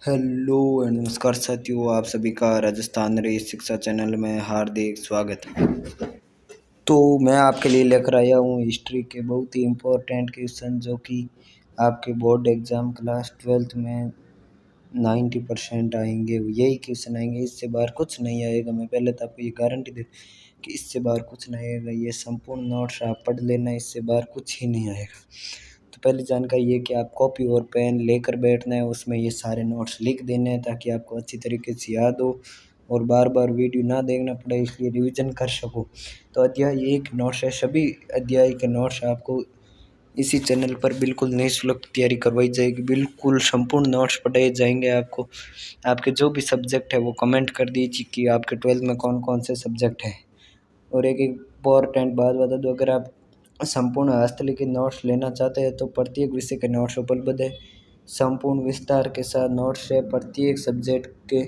Hello and नमस्कार साथियों, आप सभी का राजस्थान रही शिक्षा चैनल में हार्दिक स्वागत है। तो मैं आपके लिए लेकर आया हूँ हिस्ट्री के बहुत ही इम्पोर्टेंट क्वेश्चन जो कि आपके बोर्ड एग्ज़ाम क्लास 12th में 90% आएंगे। यही क्वेश्चन आएंगे, इससे बाहर कुछ नहीं आएगा। मैं पहले तो आपको ये गारंटी दे कि इससे बाहर कुछ नहीं आएगा। ये संपूर्ण नोट्स आप पढ़ लेना, इससे बाहर कुछ ही नहीं आएगा। तो पहली जानकारी ये कि आप कॉपी और पेन लेकर बैठना है, उसमें ये सारे नोट्स लिख देने हैं ताकि आपको अच्छी तरीके से याद हो और बार बार वीडियो ना देखना पड़े, इसलिए रिवीजन कर सको। तो अध्याय एक नोट्स है, सभी अध्याय के नोट्स आपको इसी चैनल पर बिल्कुल निःशुल्क तैयारी करवाई जाएगी। बिल्कुल संपूर्ण नोट्स पढ़ाए जाएंगे आपको। आपके जो भी सब्जेक्ट है वो कमेंट कर दीजिए कि आपके 12th में कौन कौन से सब्जेक्ट हैं। और एक इम्पोर्टेंट बात बता दूं, अगर आप संपूर्ण हस्तलिखित नोट्स लेना चाहते हैं तो प्रत्येक विषय के नोट्स उपलब्ध है। संपूर्ण विस्तार के साथ नोट्स है। प्रत्येक सब्जेक्ट के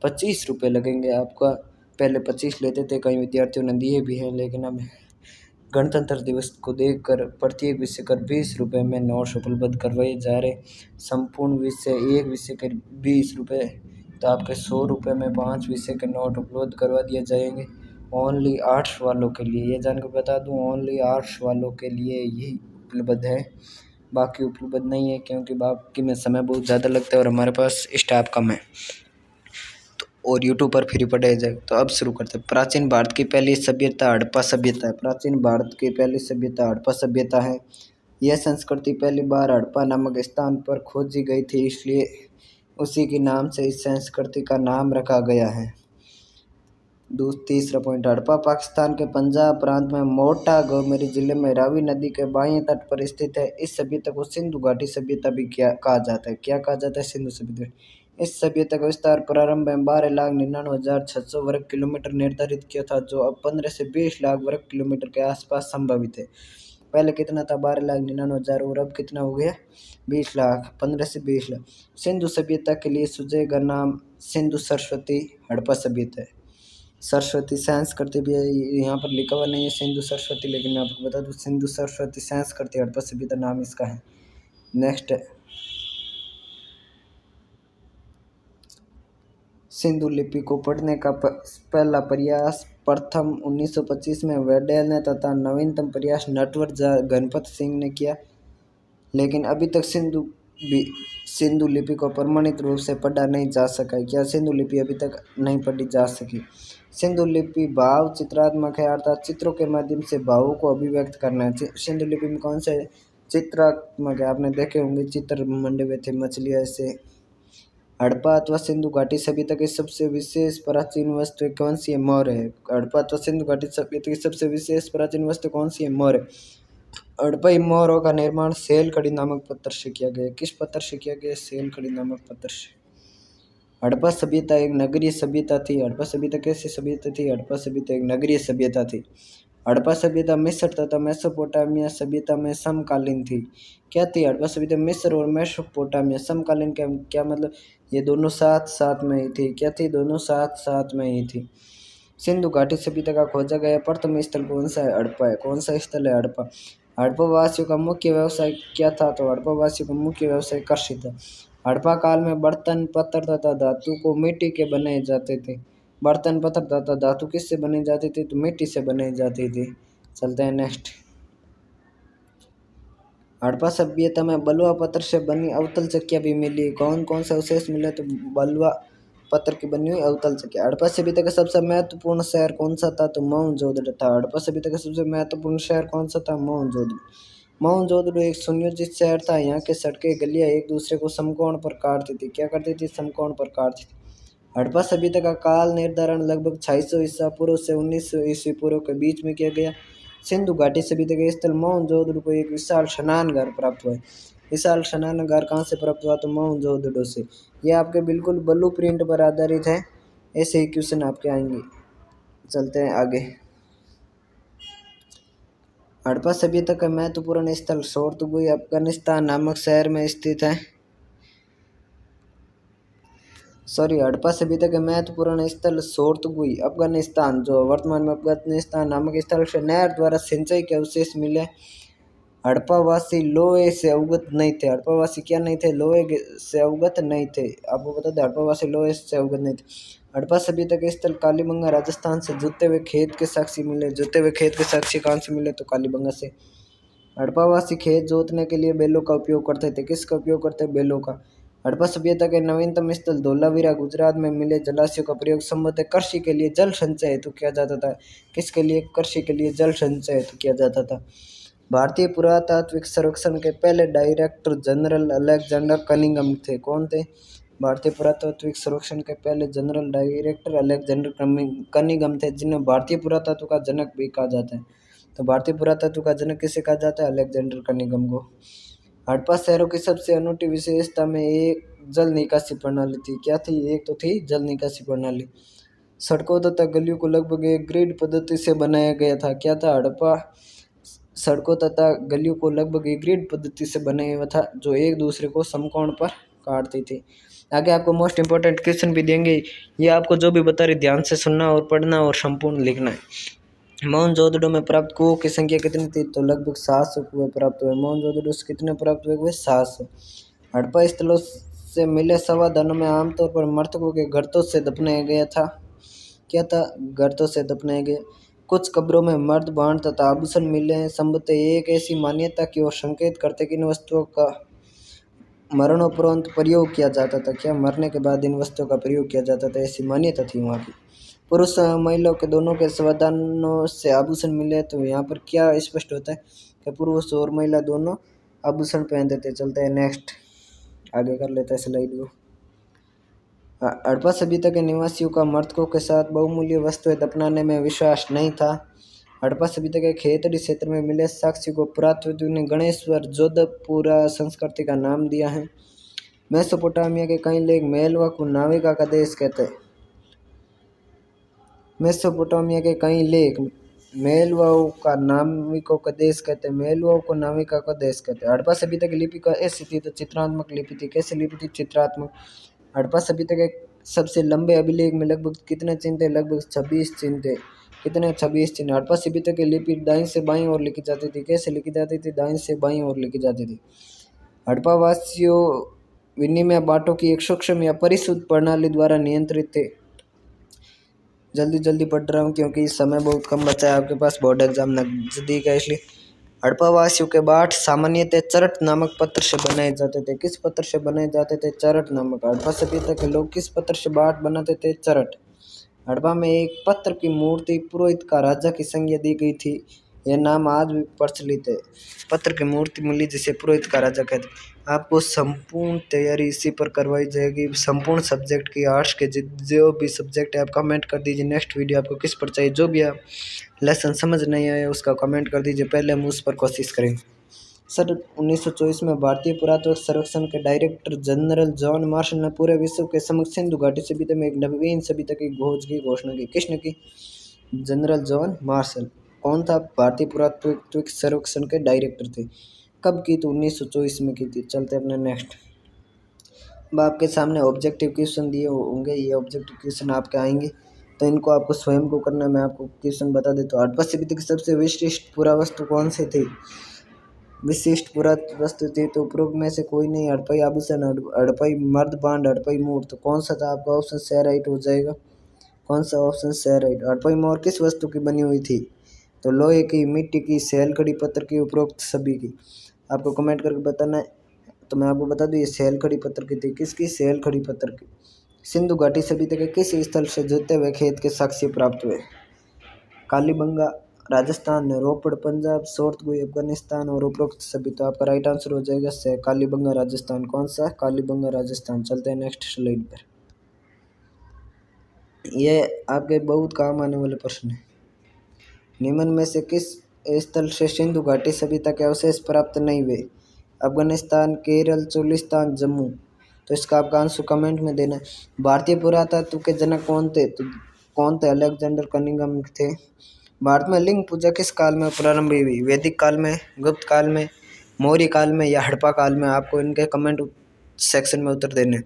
25 रुपये लगेंगे आपका। पहले 25 लेते थे, कई विद्यार्थियों ने दिए भी हैं, लेकिन अब गणतंत्र दिवस को देखकर प्रत्येक विषय कर 20 रुपये में नोट्स उपलब्ध करवाए जा रहे। संपूर्ण विषय एक विषय के 20 रुपये, तो आपके 100 रुपये में 5 विषय के नोट उपलब्ध करवा दिए जाएंगे। ओनली आर्ट्स वालों के लिए, ये जानकर बता दूं, ओनली आर्ट्स वालों के लिए ही उपलब्ध है, बाकी उपलब्ध नहीं है, क्योंकि बाकी में समय बहुत ज़्यादा लगता है और हमारे पास स्टाफ कम है। और यूट्यूब पर फ्री पढ़ाया जाए। तो अब शुरू करते हैं। प्राचीन भारत की पहली सभ्यता हड़प्पा सभ्यता है। प्राचीन भारत की पहली सभ्यता हड़प्पा सभ्यता है। यह संस्कृति पहली बार हड़प्पा नामक स्थान पर खोजी गई थी, इसलिए उसी के नाम से इस संस्कृति का नाम रखा गया है। तीसरा पॉइंट, हड़प्पा पाकिस्तान के पंजाब प्रांत में मोटा गौमरी जिले में रावी नदी के बाएं तट पर स्थित है। इस सभ्यता को सिंधु घाटी सभ्यता भी कहा जाता है। क्या कहा जाता है? सिंधु सभ्यता। इस सभ्यता का विस्तार प्रारंभ में 12,99,600 वर्ग किलोमीटर निर्धारित किया था, जो अब 15 से 20 लाख वर्ग किलोमीटर के आसपास संभावित है। पहले कितना था? 12,99,000, और अब कितना हो गया? 20 लाख। 15 से 20 लाख। सिंधु सभ्यता के लिए सुझेगा नाम सिंधु सरस्वती हड़प्पा सभ्यता है। सरस्वती संस्कृति भी यहाँ पर लिखा हुआ नहीं है सिंधु सरस्वती, लेकिन मैं आपको बता दूँ सिंधु सरस्वती संस्कृति हड़प्पा सभ्यता नाम इसका है। नेक्स्ट, सिंधु लिपि को पढ़ने का पहला प्रयास प्रथम 1925 में वेडेल ने तथा नवीनतम प्रयास नटवर गणपत सिंह ने किया, लेकिन अभी तक सिंधु लिपि को प्रमाणित रूप से पढ़ा नहीं जा सका है। क्या सिंधु लिपि अभी तक नहीं पढ़ी जा सकी? सिंधु लिपि भाव चित्रात्मक है, अर्थात चित्रों के माध्यम से भावों को अभिव्यक्त करना है। सिंधु लिपि में कौन से चित्रात्मक है? आपने देखे होंगे चित्र मंडे हुए थे, मछलियाँ ऐसे। हड़प्पा अथवा सिंधु घाटी सभ्यता की सबसे विशेष प्राचीन वस्तु कौन सी है? मोर है। हड़प्पा अथवा सिंधु घाटी सभ्यता की सबसे विशेष प्राचीन वस्तु कौन सी है? मोर है। हड़प्पाई मोहरों का निर्माण सेलखड़ी नामक पत्थर से किया गया। किस पत्थर से किया गया? सेलखड़ी नामक पत्थर से। हड़प्पा सभ्यता एक नगरीय सभ्यता थी। हड़प्पा सभ्यता कैसी सभ्यता थी? हड़प्पा सभ्यता एक नगरीय सभ्यता थी। हड़प्पा सभ्यता मिस्र तथा मेसोपोटामिया सभ्यता में समकालीन थी। क्या थी हड़प्पा सभ्यता? मिस्र और मेसोपोटामिया समकालीन। क्या मतलब? ये दोनों साथ साथ में ही थी। क्या थी? दोनों साथ साथ में ही थी। सिंधु घाटी सभ्यता का खोजा गया प्रथम स्थल कौन सा है? हड़प्पा है। कौन सा स्थल है? हड़प्पा। हड़प्पा वासियों का मुख्य व्यवसाय क्या था? तो हड़प्पा वासियों का मुख्य व्यवसाय कृषि था। हड़प्पा काल में बर्तन पत्थर तथा धातु को मिट्टी के बनाए जाते थे। बर्तन पत्थर तथा धातु किससे बने जाते थे? तो मिट्टी से बनाई जाती थी। चलते हैं नेक्स्ट। हड़प्पा सभ्यता में बलुआ पत्थर से बनी अवतल चक्कियाँ भी मिली। कौन कौन सा अवशेष मिला? तो बलुआ पत्थर की बनी हुई अवतल चक्कियाँ। हड़प्पा सभ्यता का सबसे महत्वपूर्ण शहर कौन सा था? तो मोहनजोदड़ो था। हड़प्पा सभ्यता का सबसे महत्वपूर्ण शहर कौन सा था? मोहनजोदड़ो। मोहनजोदड़ो एक सुनियोजित शहर था। यहाँ के सड़कें गलियाँ एक दूसरे को समकोण पर काटती थी। क्या करती थी? समकोण पर काटती थी। हड़प्पा सभ्यता का काल निर्धारण लगभग 650 ईसा पूर्व से 1900 ईस्वी पूर्व के बीच में किया गया। सिंधु घाटी सभ्यता के स्थल मोहनजोदड़ो को एक विशाल स्नानघर प्राप्त हुआ है। विशाल स्नानघर कहाँ से प्राप्त हुआ? तो मोहनजोदड़ो से। यह आपके बिल्कुल ब्लू प्रिंट पर आधारित है। ऐसे ही क्वेश्चन आपके आएंगे। चलते हैं आगे। हड़प्पा सभ्यता का महत्वपूर्ण स्थल सोरतुगुई अफगानिस्तान नामक शहर में स्थित है। हड़प्पा सभ्यता के महत्वपूर्ण स्थल सोरतुगुई अफगानिस्तान, जो वर्तमान में अफगानिस्तान नामक स्थल से नहर द्वारा सिंचाई के अवशेष मिले। हड़प्पावासी लोहे से अवगत नहीं थे। हड़प्पावासी क्या नहीं थे? लोहे से अवगत नहीं थे। आपको बता दें हड़प्पावासी लोहे से अवगत नहीं थे। हड़प्पा सभ्यता के स्थल कालीबंगा राजस्थान से जुते हुए खेत के साक्षी मिले। जुते हुए खेत के साक्षी कहाँ से मिले? तो कालीबंगा से। हड़प्पावासी खेत जोतने के लिए बैलों का उपयोग करते थे। किसका उपयोग करते? बैलों का। हड़प्पा सभ्यता के नवीनतम स्थल धोलावीरा गुजरात में मिले जलाशयों का प्रयोग संभवतः कृषि के लिए जल संचय हेतु किया जाता था। किसके लिए? कृषि के लिए जल संचय हेतु किया जाता था। भारतीय पुरातात्विक सर्वेक्षण के पहले डायरेक्टर जनरल अलेक्जेंडर कनिंघम थे। कौन थे? भारतीय पुरातात्विक सर्वेक्षण के पहले जनरल डायरेक्टर अलेक्जेंडर कनिंघम थे, जिन्हें भारतीय पुरातत्व का जनक भी कहा जाता है। तो भारतीय पुरातत्व का जनक किसे कहा जाता है? अलेक्जेंडर कनिंघम को। हड़प्पा शहरों की सबसे अनूठी विशेषता में एक जल निकासी प्रणाली थी। क्या थी? एक तो थी जल निकासी प्रणाली। सड़कों तथा गलियों को लगभग एक ग्रिड पद्धति से बनाया गया था। क्या था? हड़प्पा सड़कों तथा गलियों को लगभग एक ग्रिड पद्धति से बनाया हुआ था, जो एक दूसरे को समकोण पर काटती थी। आगे आपको मोस्ट इंपॉर्टेंट क्वेश्चन भी देंगे, ये आपको जो भी बता रहे ध्यान से सुनना और पढ़ना और संपूर्ण लिखना है। मोहनजोदड़ो में प्राप्त कुओं की संख्या कितनी थी? तो लगभग 700 कुएं प्राप्त हुए। मोहनजोदड़ो से कितने प्राप्त हुए? 700। हड़प्पा स्थलों से मिले समाधानों में आमतौर पर मृतकों के गर्तों से दफनाया गया था। क्या था? गर्तों से दफनाया गया। कुछ कब्रों में मर्द बाण तथा आभूषण मिले हैं। संभवतः एक ऐसी मान्यता की ओर संकेत करते कि इन वस्तुओं का मरणोपरांत प्रयोग किया जाता था। क्या? मरने के बाद इन वस्तुओं का प्रयोग किया जाता था, ऐसी मान्यता थी वहाँ की। पुरुष महिलाओं के दोनों के समाधानों से आभूषण मिले, तो यहाँ पर क्या स्पष्ट होता है कि पुरुष और महिला दोनों आभूषण पहनते थे। चलते हैं नेक्स्ट, आगे कर लेते हैं स्लाइड को। हड़प्पा सभ्यता के निवासियों का मृतकों के साथ बहुमूल्य वस्तुएं दफनाने में विश्वास नहीं था। हड़प्पा सभ्यता के खेतड़ी क्षेत्र में मिले साक्ष्य को पुरातत्व ने गणेश्वर जोधपुरा संस्कृति का नाम दिया है। मेसोपोटामिया के कई लेख मेलवा को नाविका का देश कहते हैं। मेसोपोटामिया के कई लेख मेलवाओं का नाविकों का देश कहते हैं। मेलवाओं को नाविका का देश कहते हैं। हड़प्पा सभ्यता की लिपि का ऐसी थी तो चित्रात्मक लिपि थी। कैसी लिपि थी? चित्रात्मक। हड़प्पा सभ्यता के सबसे लंबे अभिलेख में लगभग कितने चिन्ह थे? लगभग 26 चिन्ह थे। कितने? 26 चिन्ह। हड़प्पा सभ्यता की लिपि दाईं से बाईं ओर लिखी जाती थी। कैसे लिखी जाती थी? दाईं से बाईं ओर लिखी जाती थी। हड़प्पा वासियों विनिमय बांटों की एक सूक्ष्म या परिशुद्ध प्रणाली द्वारा नियंत्रित थे। जल्दी पढ़ रहा हूँ क्योंकि समय बहुत कम बचा है आपके पास, बोर्ड एग्जाम नजदीक है इसलिए। हड़प्पा वासियों के बाट सामान्यतः चरट नामक पत्थर से बनाए जाते थे। किस पत्थर से बनाए जाते थे? चरट नामक। हड़प्पा सभ्यता के लोग किस पत्थर से बाट बनाते थे? चरट। हड़प्पा में एक पत्थर की मूर्ति पुरोहित का राजा की संज्ञा दी गई थी। यह नाम आज भी प्रचलित है। पत्थर की मूर्ति मिली जिसे पुरोहित का राजा कहते। आपको संपूर्ण तैयारी इसी पर करवाई जाएगी, संपूर्ण सब्जेक्ट की, आर्ट्स के जो भी सब्जेक्ट है आप कमेंट कर दीजिए। नेक्स्ट वीडियो आपको किस पर चाहिए, जो भी आप लेसन समझ नहीं आए उसका कमेंट कर दीजिए, पहले हम उस पर कोशिश करेंगे। सर 1924 में भारतीय पुरातत्व सर्वेक्षण के डायरेक्टर जनरल जॉन मार्शल ने पूरे विश्व के समक्ष सिंधु घाटी सभ्यता में एक नवीन सभ्यता की खोज की घोषणा की। किसने की? General John Marshall. कौन था? भारतीय पुरातत्व सर्वेक्षण के डायरेक्टर थे। कब की? तो 1924 में की थी। चलते अपने नेक्स्ट। अब आपके सामने ऑब्जेक्टिव क्वेश्चन दिए होंगे, ये ऑब्जेक्टिव क्वेश्चन आपके आएंगे तो इनको आपको स्वयं को करना है। मैं आपको क्वेश्चन बता देता हूँ। हड़प्पा सभ्यता की सबसे विशिष्ट पुरावस्तु कौन सी थी? विशिष्ट पुरावस्तु थी तो उपरोक्त में से कोई नहीं। हड़प्पाई आभूषण, हड़प्पाई मर्द बांड, हड़प्पाई मोर। तो कौन सा था? आपका ऑप्शन सी राइट हो जाएगा। कौन सा? Option C right. हड़प्पाई मोर किस वस्तु की बनी हुई थी? तो लोहे की, मिट्टी की, सेल खड़ी पत्थर की, उपरोक्त सभी की। आपको कमेंट करके बताना है। तो मैं आपको बता दूं ये सेल खड़ी पत्थर की थी। किसकी? सेल खड़ी पत्थर की। सिंधु घाटी सभ्यता के किस स्थल से जुते हुए खेत के साक्ष्य प्राप्त हुए? कालीबंगा राजस्थान, रोपड़ पंजाब, सोरतगुई अफगानिस्तान और उपरोक्त सभी। तो आपका राइट आंसर हो जाएगा से कालीबंगा राजस्थान। कौन सा? कालीबंगा राजस्थान। चलते हैं नेक्स्ट स्लाइड पर। ये आपके बहुत काम आने वाले प्रश्न है। निम्न में से किस स्थल से सिंधु घाटी सभ्यता के अवशेष प्राप्त नहीं हुए? अफगानिस्तान, केरल, चोलिस्तान, जम्मू। तो इसका आपका आंसर कमेंट में देना है। भारतीय पुरातत्व के जनक कौन थे? तो कौन थे? अलेक्जेंडर कनिंघम थे। भारत में लिंग पूजा किस काल में प्रारंभ हुई? वैदिक काल में, गुप्त काल में, मौर्य काल में या हड़प्पा काल में? आपको इनके कमेंट सेक्शन में उत्तर देने।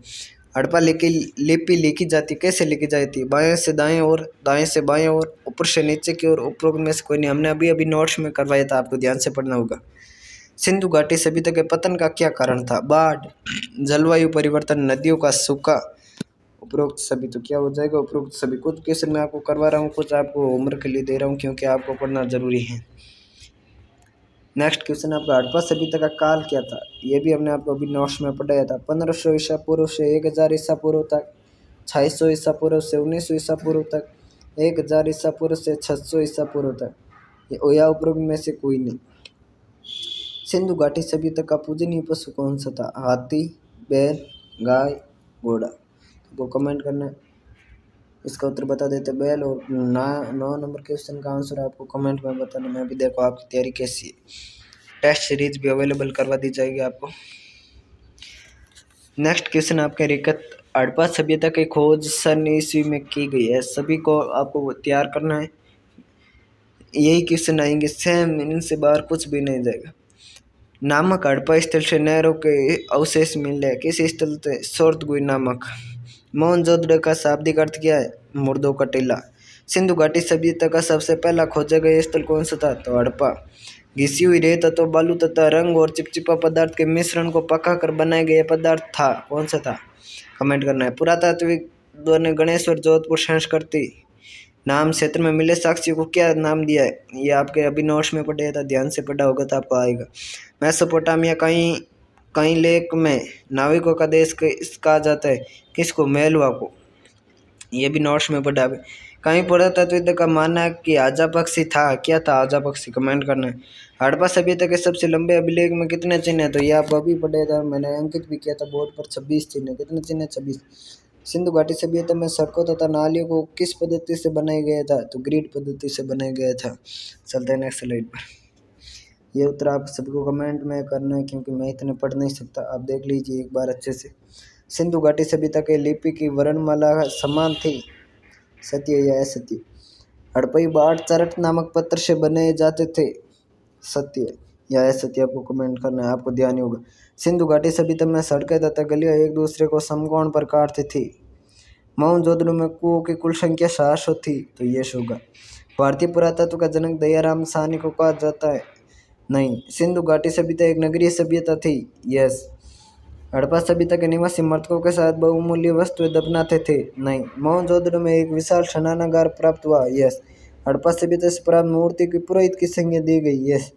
हड़प्पा लिपि लिखी जाती, कैसे लिखी जाती? बाएं से दाएं और दाएं से बाएं और ऊपर से नीचे की ओर, उपरोक्त में से कोई नहीं। हमने अभी नोट्स में करवाया था, आपको ध्यान से पढ़ना होगा। सिंधु घाटी सभ्यता के पतन का क्या कारण था? बाढ़, जलवायु परिवर्तन, नदियों का सूखा। उपरोक्त सभी तो क्या हो जाएगा? उपरोक्त सभी। कुछ क्वेश्चन मैं आपको करवा रहा हूँ, कुछ आपको होमवर्क के लिए दे रहा हूँ क्योंकि आपको पढ़ना जरूरी है। नेक्स्ट क्वेश्चन आपका, हड़प्पा सभ्यता का काल क्या था? ये भी हमने आपको अभी नोट्स में पढ़ाया था। 1500 ईसा पूर्व से 1000 ईसा पूर्व तक, 2600 ईसा पूर्व से 1900 ईसा पूर्व तक, 1000 ईसा पूर्व से 600 ईसा पूर्व तक, या उपरोक्त में से कोई नहीं। सिंधु घाटी सभ्यता का पूजनीय पशु कौन सा था? हाथी, बैल, गाय, घोड़ा। वो कमेंट करना है। इसका उत्तर बता देते बैल। और 9 नंबर क्वेश्चन का आंसर आपको कमेंट में बताना। मैं भी देखो आपकी तैयारी कैसी है। टेस्ट सीरीज भी अवेलेबल करवा दी जाएगी आपको। नेक्स्ट क्वेश्चन आपके रिकत, हड़प्पा सभ्यता की खोज सन ईस्वी में की गई है। सभी को आपको तैयार करना है, यही क्वेश्चन आएंगे सेम, इनसे बाहर कुछ भी नहीं जाएगा। नामक हड़प्पा स्थल से नहरों के अवशेष मिले। किस स्थल से? सोरतगुई नामक। मोहनजोदड़ो का शाब्दिक अर्थ क्या है? मुर्दों का टीला। सिंधु घाटी सभ्यता का सबसे पहला खोजा गया स्थल कौन सा था? तो हड़प्पा। घिसी हुई रेत अथवा बालू तथा रंग और चिपचिपा पदार्थ के मिश्रण को पका कर बनाया गया पदार्थ था, कौन सा था? कमेंट करना है। पुरातात्विक ने गणेश्वर जोधपुर संस्कृति नाम क्षेत्र में मिले साक्ष्यों को क्या नाम दिया है? ये आपके अभी नोट्स में पढ़ा था, ध्यान से पढ़ा होगा तो आपको आएगा। मेसोपोटामिया कई लेख में नाविकों का देश कहा जाता है, किसको? मेलवा को। ये भी नोट्स में पढ़ा है। कहीं पुरातत्वविद का मानना है कि आजा पक्षी था, क्या था आजा पक्षी? कमेंट करना है। हड़प्पा सभ्यता के सबसे लंबे अभिलेख में कितने चिन्ह है? तो ये आप अभी पढ़े था, मैंने अंकित भी किया था बोर्ड पर। 26 चिन्ह है। कितने चिन्ह है? 26। सिंधु घाटी सभ्यता में सड़कों तथा नालियों को किस पद्धति से बनाया गया था? तो ग्रिड पद्धति से बनाया गया था। चलते हैं नेक्स्ट स्लाइड पर। ये उत्तर आप सबको कमेंट में करना है क्योंकि मैं इतने पढ़ नहीं सकता, आप देख लीजिए एक बार अच्छे से। सिंधु घाटी सभ्यता के लिपि की वर्णमाला समान थी, सत्य या असत्य? हड़प्पई बाढ़ चरट नामक पत्थर से बनाए जाते थे, सत्य या असत्य? आपको कमेंट करना है, आपको ध्यान होगा। सिंधु घाटी सभ्यता में सड़कें तथा गलियां एक दूसरे को समकोण पर काटती थी। मोहनजोदड़ो में कुओं की कुल संख्या 700 थी, तो ये होगा। भारतीय पुरातत्व का जनक दयाराम साहनी को कहा जाता है, नहीं। सिंधु घाटी सभ्यता एक नगरीय सभ्यता थी, यस। हड़प्पा सभ्यता के निवासी मृतकों के साथ बहुमूल्य वस्तुएं दफनाते थे, नहीं। मोहनजोदड़ो में एक विशाल स्नानागार प्राप्त हुआ, यस। हड़प्पा सभ्यता से प्राप्त मूर्ति की पुरोहित की संज्ञा दी गई, यस।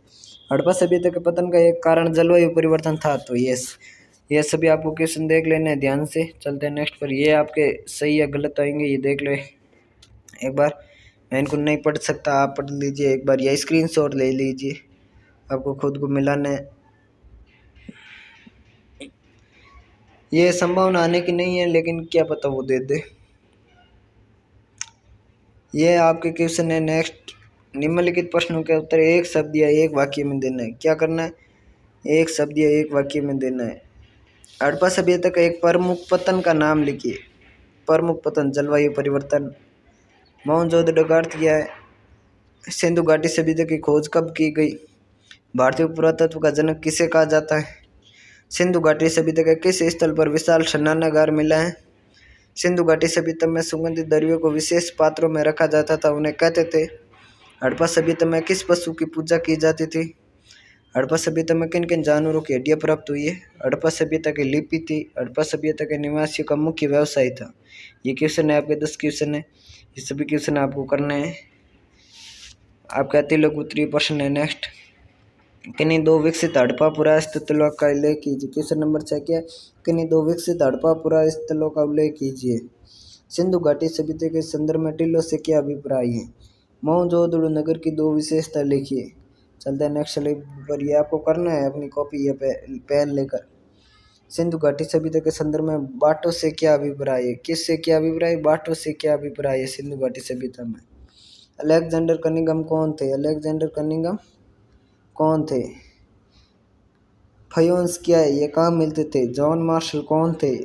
हड़प्पा सभ्यता के पतन का एक कारण जलवायु परिवर्तन था, तो यस। ये सभी आपको क्वेश्चन देख लेने हैं ध्यान से। चलते हैं नेक्स्ट पर। ये आपके सही या गलत आएंगे, ये देख ले एक बार। मैं इनको नहीं पढ़ सकता, आप पढ़ लीजिए एक बार, या स्क्रीनशॉट ले लीजिए, आपको खुद को मिलाना है। ये संभावना आने की नहीं है, लेकिन क्या पता वो दे दे। ये आपके क्वेश्चन है नेक्स्ट। निम्नलिखित प्रश्नों के उत्तर एक शब्द या एक वाक्य में देना है। क्या करना है? एक शब्द या एक वाक्य में देना है। हड़प्पा सभ्यता का एक प्रमुख पतन का नाम लिखिए। प्रमुख पतन, जलवायु परिवर्तन। मोहनजोदड़ो का अर्थ क्या है? सिंधु घाटी सभ्यता की खोज कब की गई? भारतीय पुरातत्व का जनक किसे कहा जाता है? सिंधु घाटी सभ्यता के किस स्थल पर विशाल स्नानागार मिला है? सिंधु घाटी सभ्यता में सुगंधित द्रव्यों को विशेष पात्रों में रखा जाता था, उन्हें कहते थे। हड़प्पा सभ्यता में किस पशु की पूजा की जाती थी? हड़प्पा सभ्यता में किन किन जानवरों की हड्डियां प्राप्त हुई है? हड़प्पा सभ्यता की लिपि थी। हड़प्पा सभ्यता के निवासियों का मुख्य व्यवसाय था। ये क्वेश्चन है आपके 10 क्वेश्चन है, ये सभी क्वेश्चन आपको करने हैं। आपका अति लघु उत्तरीय प्रश्न है नेक्स्ट। किन्हीं दो विकसित हड़प्पा पुरास्थलों का उल्लेख कीजिए। क्वेश्चन नंबर 6 क्या है? किन्हीं दो विकसित हड़प्पा पुरास्थलों का उल्लेख कीजिए। सिंधु घाटी सभ्यता के संदर्भ में टीलों से क्या अभिप्राय है? मोहनजोदड़ो नगर की दो विशेषता लिखिए। चलते हैं नेक्स्ट स्लाइड पर। ये आपको करना है अपनी कॉपी या पेन लेकर। सिंधु घाटी सभ्यता के संदर्भ में बाटों से क्या अभिप्राय है? किससे क्या अभिप्राय? बाटों से क्या अभिप्राय है सिंधु घाटी सभ्यता में? अलेक्जेंडर कनिंघम कौन थे? अलेक्जेंडर कनिंघम कौन थे? फयोन्स क्या है? ये कहाँ मिलते थे? जॉन मार्शल कौन थे?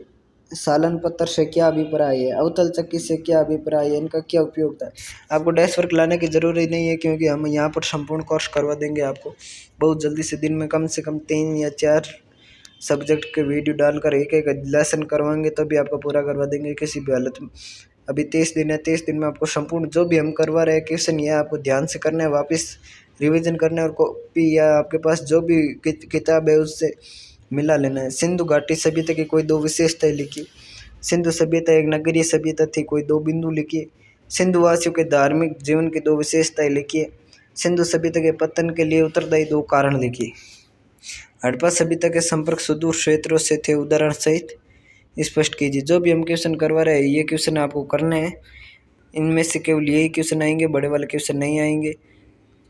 सालन पत्थर से क्या अभिप्राय है? अवतल चक्की से क्या अभिप्राय है? इनका क्या उपयोग था? आपको डैश वर्क लाने की जरूरत नहीं है क्योंकि हम यहाँ पर संपूर्ण कोर्स करवा देंगे आपको बहुत जल्दी से। दिन में कम से कम 3 या 4 सब्जेक्ट के वीडियो डालकर एक एक लेसन करवाएंगे, तभी आपको पूरा करवा देंगे किसी भी हालत में। अभी 23 दिन है, 23 दिन में आपको संपूर्ण जो भी हम करवा रहे हैं क्वेश्चन, ये आपको ध्यान से करना है। वापस रिवीजन करना है और कॉपी या आपके पास जो भी किताब है उससे मिला लेना है। सिंधु घाटी सभ्यता की कोई दो विशेषताएं लिखिए। सिंधु सभ्यता एक नगरीय सभ्यता थी, कोई दो बिंदु लिखिए। सिंधु वासियों के धार्मिक जीवन की दो विशेषताएं लिखिए। सिंधु सभ्यता के पतन के लिए उत्तरदायी दो कारण लिखिए। हड़प्पा सभ्यता के संपर्क सुदूर क्षेत्रों से थे, उदाहरण सहित स्पष्ट कीजिए। जो भी हम क्वेश्चन करवा रहे हैं ये क्वेश्चन आपको करने हैं, इनमें से केवल यही क्वेश्चन आएंगे, बड़े वाले क्वेश्चन नहीं आएंगे।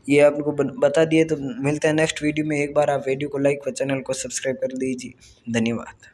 ये आपको बता दिए। तो मिलते हैं नेक्स्ट वीडियो में। एक बार आप वीडियो को लाइक और चैनल को सब्सक्राइब कर दीजिए। धन्यवाद।